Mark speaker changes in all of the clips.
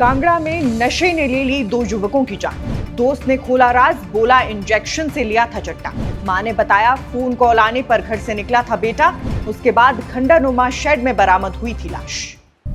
Speaker 1: कांगड़ा में नशे ने ले ली 2 युवकों की जान। दोस्त ने खोला राज, बोला इंजेक्शन से लिया था चट्टा। मां ने बताया फोन कॉल आने पर घर से निकला था बेटा, उसके बाद खंडरनुमा शेड में बरामद हुई थी लाश।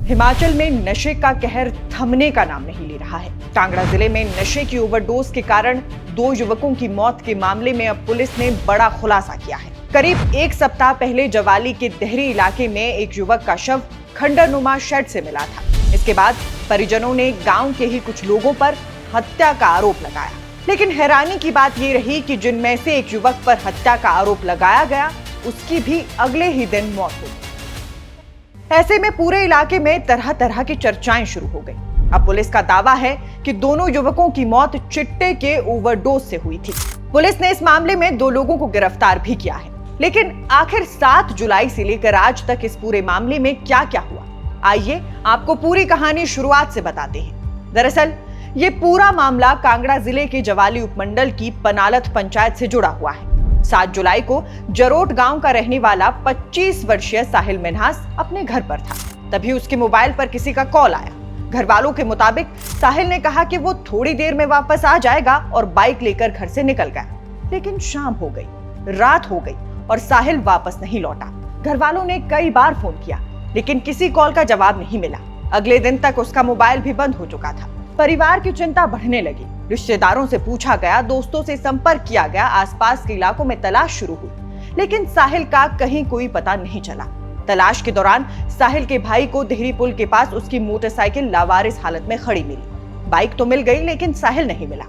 Speaker 1: हिमाचल में नशे का कहर थमने का नाम नहीं ले रहा है। कांगड़ा जिले में नशे की ओवरडोज के कारण 2 युवकों की मौत के मामले में अब पुलिस ने बड़ा खुलासा किया है। करीब 1 सप्ताह पहले जवाली के देहरी इलाके में एक युवक का शव खंडरनुमा शेड से मिला था। इसके बाद परिजनों ने गांव के ही कुछ लोगों पर हत्या का आरोप लगाया, लेकिन हैरानी की बात यह रही कि जिनमें से एक युवक पर हत्या का आरोप लगाया गया, उसकी भी अगले ही दिन मौत हो गई। ऐसे में पूरे इलाके में तरह तरह की चर्चाएं शुरू हो गई। अब पुलिस का दावा है कि दोनों युवकों की मौत चिट्टे के ओवरडोज से हुई थी। पुलिस ने इस मामले में 2 लोगों को गिरफ्तार भी किया है, लेकिन आखिर 7 जुलाई से लेकर आज तक इस पूरे मामले में क्या क्या हुआ, आइए आपको पूरी कहानी शुरुआत से बताते हैं। दरअसल ये पूरा मामला कांगड़ा जिले के जवाली उपमंडल की पनालत पंचायत से जुड़ा हुआ है। 7 जुलाई को जरोट गांव का रहने वाला 25 वर्षीय साहिल मिन्हास अपने घर पर था। तभी उसके मोबाइल पर किसी का कॉल आया। घर वालों के मुताबिक साहिल ने कहा कि वो थोड़ी देर में वापस आ जाएगा और बाइक लेकर घर से निकल गया। लेकिन शाम हो गई, रात हो गई और साहिल वापस नहीं लौटा। घर वालों ने कई बार फोन किया, लेकिन किसी कॉल का जवाब नहीं मिला। अगले दिन तक उसका मोबाइल भी बंद हो चुका था। परिवार की चिंता बढ़ने लगी। रिश्तेदारों से पूछा गया, दोस्तों से संपर्क किया गया, आसपास के इलाकों में तलाश शुरू हुई, लेकिन साहिल का कहीं कोई पता नहीं चला। तलाश के दौरान साहिल के भाई को देहरी पुल के पास उसकी मोटरसाइकिल लावारिस हालत में खड़ी मिली। बाइक तो मिल गई, लेकिन साहिल नहीं मिला।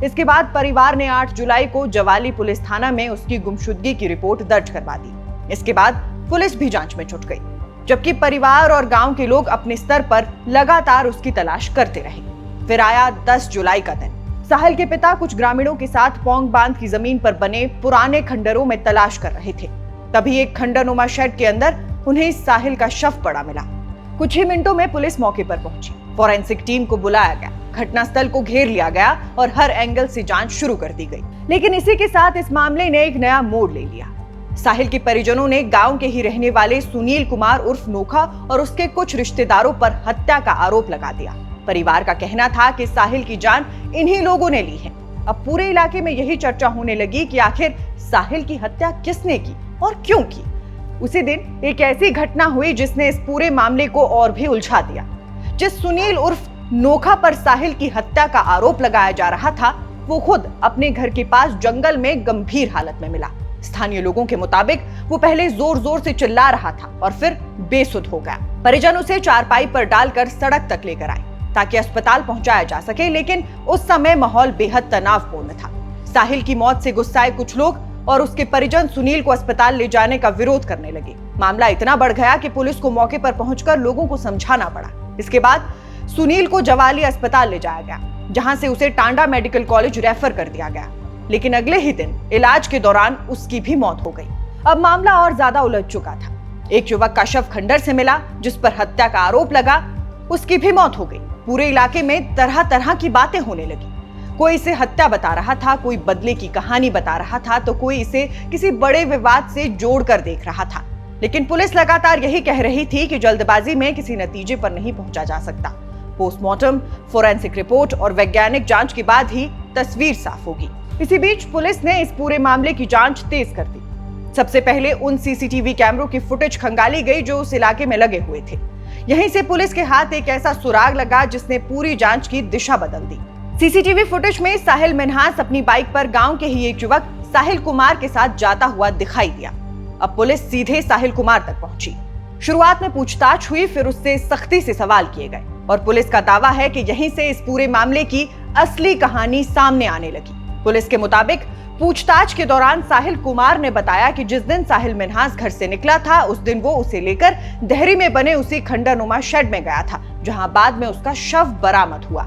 Speaker 1: इसके बाद परिवार ने 8 जुलाई को जवाली पुलिस थाना में उसकी गुमशुदगी की रिपोर्ट दर्ज करवा दी। इसके बाद पुलिस भी जांच में जुट गई, जबकि परिवार और गांव के लोग अपने स्तर पर लगातार उसकी तलाश करते रहे। फिर आया 10 जुलाई का दिन। साहिल के पिता कुछ ग्रामीणों के साथ पौंग बांध की जमीन पर बने पुराने खंडरों में तलाश कर रहे थे। तभी एक खंडरनुमा शेड के अंदर उन्हें साहिल का शव पड़ा मिला। कुछ ही मिनटों में पुलिस मौके पर पहुंची। फॉरेंसिक टीम को बुलाया गया, घटनास्थल को घेर लिया गया और हर एंगल से जांच शुरू कर दी गई। लेकिन इसी के साथ इस मामले ने एक नया मोड़ ले लिया। साहिल के परिजनों ने गांव के ही रहने वाले सुनील कुमार उर्फ नोखा और उसके कुछ रिश्तेदारों पर हत्या का आरोप लगा दिया। परिवार का कहना था कि साहिल की जान इन्हीं लोगों ने ली है। अब पूरे इलाके में यही चर्चा होने लगी कि आखिर साहिल की हत्या किसने की और क्यों की। उसी दिन एक ऐसी घटना हुई जिसने इस पूरे मामले को और भी उलझा दिया। जिस सुनील उर्फ नोखा पर साहिल की हत्या का आरोप लगाया जा रहा था, वो खुद अपने घर के पास जंगल में गंभीर हालत में मिला। स्थानीय लोगों के मुताबिक वो पहले जोर जोर से चिल्ला रहा था और फिर बेसुध हो गया। परिजन उसे चारपाई पर डालकर सड़क तक लेकर आए ताकि अस्पताल पहुंचाया जा सके, लेकिन उस समय माहौल बेहद तनावपूर्ण था। साहिल की मौत से गुस्साए कुछ लोग और उसके परिजन सुनील को अस्पताल ले जाने का विरोध करने लगे। मामला इतना बढ़ गया कि पुलिस को मौके पर पहुंचकर लोगों को समझाना पड़ा। इसके बाद सुनील को जवाली अस्पताल ले जाया गया, जहां से उसे टांडा मेडिकल कॉलेज रेफर कर दिया गया। लेकिन अगले ही दिन इलाज के दौरान उसकी भी मौत हो गई। अब मामला और ज्यादा उलझ चुका था। एक युवक का शव खंडर से मिला जिस पर हत्या का आरोप लगा, उसकी भी मौत हो गई। पूरे इलाके में तरह तरह की बातें होने लगी। कोई इसे हत्या बता रहा था, कोई बदले की कहानी बता रहा था, तो कोई इसे किसी बड़े विवाद से जोड़कर देख रहा था। लेकिन पुलिस लगातार यही कह रही थी कि जल्दबाजी में किसी नतीजे पर नहीं पहुंचा जा सकता। पोस्टमार्टम, फोरेंसिक रिपोर्ट और वैज्ञानिक जांच के बाद ही तस्वीर साफ होगी। इसी बीच पुलिस ने इस पूरे मामले की जांच तेज कर दी। सबसे पहले उन सीसीटीवी कैमरों की फुटेज खंगाली गई जो उस इलाके में लगे हुए थे। यहीं से पुलिस के हाथ एक ऐसा सुराग लगा जिसने पूरी जांच की दिशा बदल दी। सीसीटीवी फुटेज में साहिल मिन्हास अपनी बाइक पर गांव के ही एक युवक साहिल कुमार के साथ जाता हुआ दिखाई दिया। अब पुलिस सीधे साहिल कुमार तक पहुंची। शुरुआत में पूछताछ हुई, फिर उससे सख्ती से सवाल किए गए और पुलिस का दावा है कि यहीं से इस पूरे मामले की असली कहानी सामने आने लगी। पुलिस के मुताबिक पूछताछ के दौरान साहिल कुमार ने बताया कि जिस दिन साहिल मिन्हास घर से निकला था, उस दिन वो उसे लेकर देहरी में बने उसी खंडरनुमा शेड में गया था, जहां बाद में उसका शव बरामद हुआ।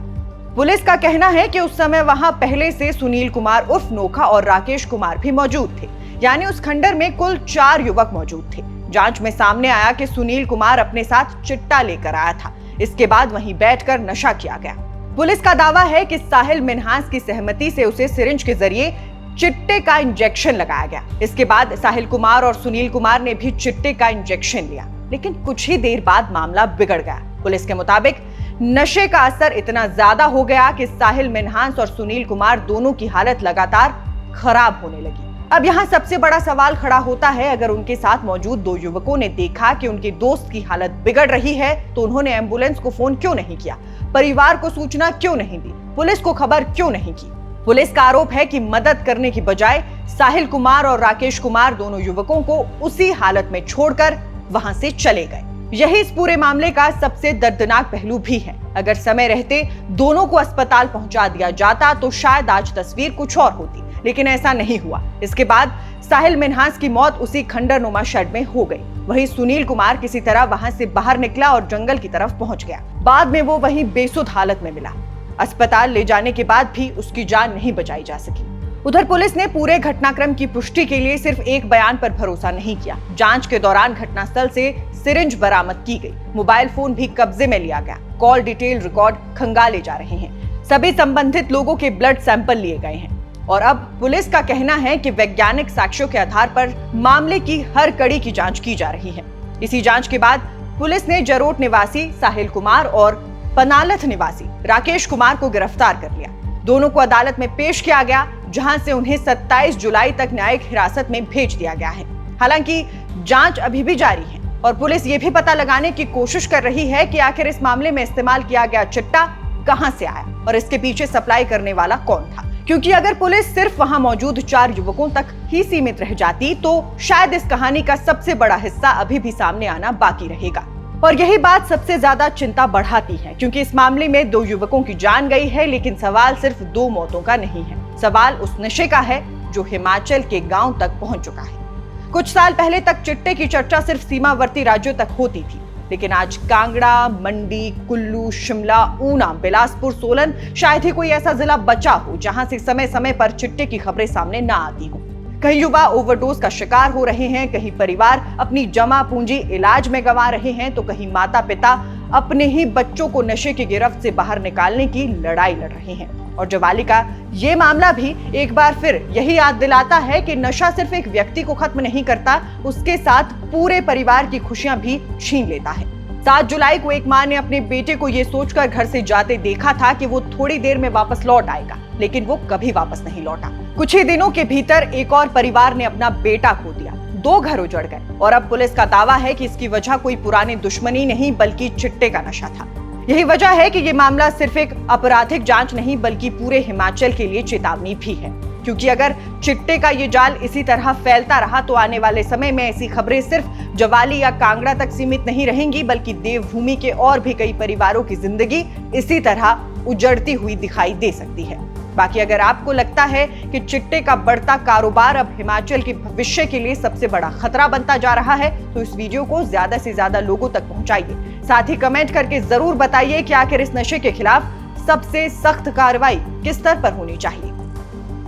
Speaker 1: पुलिस का कहना है कि उस समय वहां पहले से सुनील कुमार उर्फ नोखा और राकेश कुमार भी मौजूद थे, यानी उस खंडर में कुल 4 युवक मौजूद थे। जांच में सामने आया कि सुनील कुमार अपने साथ चिट्टा लेकर आया था। इसके बाद वहीं बैठकर नशा किया गया। पुलिस का दावा है कि साहिल मिन्हास की सहमति से उसे सिरिंज के जरिए चिट्टे का इंजेक्शन लगाया गया। इसके बाद साहिल कुमार और सुनील कुमार ने भी चिट्टे का इंजेक्शन लिया, लेकिन कुछ ही देर बाद मामला बिगड़ गया। पुलिस के मुताबिक नशे का असर इतना ज्यादा हो गया कि साहिल मिन्हास और सुनील कुमार दोनों की हालत लगातार खराब होने लगी। अब यहाँ सबसे बड़ा सवाल खड़ा होता है, अगर उनके साथ मौजूद दो युवकों ने देखा कि उनके दोस्त की हालत बिगड़ रही है तो उन्होंने एम्बुलेंस को फोन क्यों नहीं किया, परिवार को सूचना क्यों नहीं दी, पुलिस को खबर क्यों नहीं की। पुलिस का आरोप है कि मदद करने की बजाय साहिल कुमार और राकेश कुमार दोनों युवकों को उसी हालत में छोड़कर वहां से चले गए। यही इस पूरे मामले का सबसे दर्दनाक पहलू भी है। अगर समय रहते दोनों को अस्पताल पहुंचा दिया जाता तो शायद आज तस्वीर कुछ और होती, लेकिन ऐसा नहीं हुआ। इसके बाद साहिल मिन्हास की मौत उसी खंडरनुमा शेड में हो गई। वहीं सुनील कुमार किसी तरह वहां से बाहर निकला और जंगल की तरफ पहुंच गया। बाद में वो वहीं बेसुध हालत में मिला। अस्पताल ले जाने के बाद भी उसकी जान नहीं बचाई जा सकी। उधर पुलिस ने पूरे घटनाक्रम की पुष्टि के लिए सिर्फ एक बयान पर भरोसा नहीं किया। जांच के दौरान घटनास्थल से सिरिंज बरामद की गई, मोबाइल फोन भी कब्जे में लिया गया, कॉल डिटेल रिकॉर्ड खंगाले जा रहे हैं, सभी संबंधित लोगों के ब्लड सैंपल लिए गए हैं और अब पुलिस का कहना है कि वैज्ञानिक साक्ष्यों के आधार पर मामले की हर कड़ी की जांच की जा रही है। इसी जांच के बाद पुलिस ने जरोट निवासी साहिल कुमार और पनालथ निवासी राकेश कुमार को गिरफ्तार कर लिया। दोनों को अदालत में पेश किया गया, जहां से उन्हें 27 जुलाई तक न्यायिक हिरासत में भेज दिया गया है। हालांकि जांच अभी भी जारी है और पुलिस ये भी पता लगाने की कोशिश कर रही है कि आखिर इस मामले में इस्तेमाल किया गया चिट्टा कहां से आया और इसके पीछे सप्लाई करने वाला कौन था। क्योंकि अगर पुलिस सिर्फ वहां मौजूद 4 युवकों तक ही सीमित रह जाती तो शायद इस कहानी का सबसे बड़ा हिस्सा अभी भी सामने आना बाकी रहेगा। और यही बात सबसे ज्यादा चिंता बढ़ाती है, क्योंकि इस मामले में 2 युवकों की जान गई है, लेकिन सवाल सिर्फ 2 मौतों का नहीं है। सवाल उस नशे का है जो हिमाचल के गांव तक पहुंच चुका है। कुछ साल पहले तक चिट्टे की चर्चा सिर्फ सीमावर्ती राज्यों तक होती थी, लेकिन आज कांगड़ा, मंडी, कुल्लू, शिमला, ऊना, बिलासपुर, सोलन, शायद ही कोई ऐसा जिला बचा हो जहां से समय समय पर चिट्टे की खबरें सामने ना आती हो। कहीं युवा ओवरडोज का शिकार हो रहे हैं, कहीं परिवार अपनी जमा पूंजी इलाज में गंवा रहे हैं, तो कहीं माता पिता अपने ही बच्चों को नशे की गिरफ्त से बाहर निकालने की लड़ाई लड़ रहे हैं। और जवाली का ये मामला भी एक बार फिर यही याद दिलाता है कि नशा सिर्फ एक व्यक्ति को खत्म नहीं करता, उसके साथ पूरे परिवार की खुशियां भी छीन लेता है। 7 जुलाई को एक मां ने अपने बेटे को ये सोचकर घर से जाते देखा था कि वो थोड़ी देर में वापस लौट आएगा, लेकिन वो कभी वापस नहीं लौटा। कुछ ही दिनों के भीतर एक और परिवार ने अपना बेटा खो दिया, 2 घर उजड़ गए और अब पुलिस का दावा है कि इसकी वजह कोई पुरानी दुश्मनी नहीं बल्कि चिट्टे का नशा था। यही वजह है कि ये मामला सिर्फ एक आपराधिक जांच नहीं बल्कि पूरे हिमाचल के लिए चेतावनी भी है, क्योंकि अगर चिट्टे का ये जाल इसी तरह फैलता रहा तो आने वाले समय में ऐसी खबरें सिर्फ जवाली या कांगड़ा तक सीमित नहीं रहेंगी, बल्कि देवभूमि के और भी कई परिवारों की जिंदगी इसी तरह उजड़ती हुई दिखाई दे सकती है। बाकी अगर आपको लगता है कि चिट्टे का बढ़ता कारोबार अब हिमाचल के भविष्य के लिए सबसे बड़ा खतरा बनता जा रहा है तो इस वीडियो को ज्यादा से ज्यादा लोगों तक पहुंचाइए। साथ ही कमेंट करके जरूर बताइए कि आखिर इस नशे के खिलाफ सबसे सख्त कार्रवाई किस स्तर पर होनी चाहिए।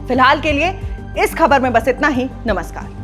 Speaker 1: फिलहाल के लिए इस खबर में बस इतना ही। नमस्कार।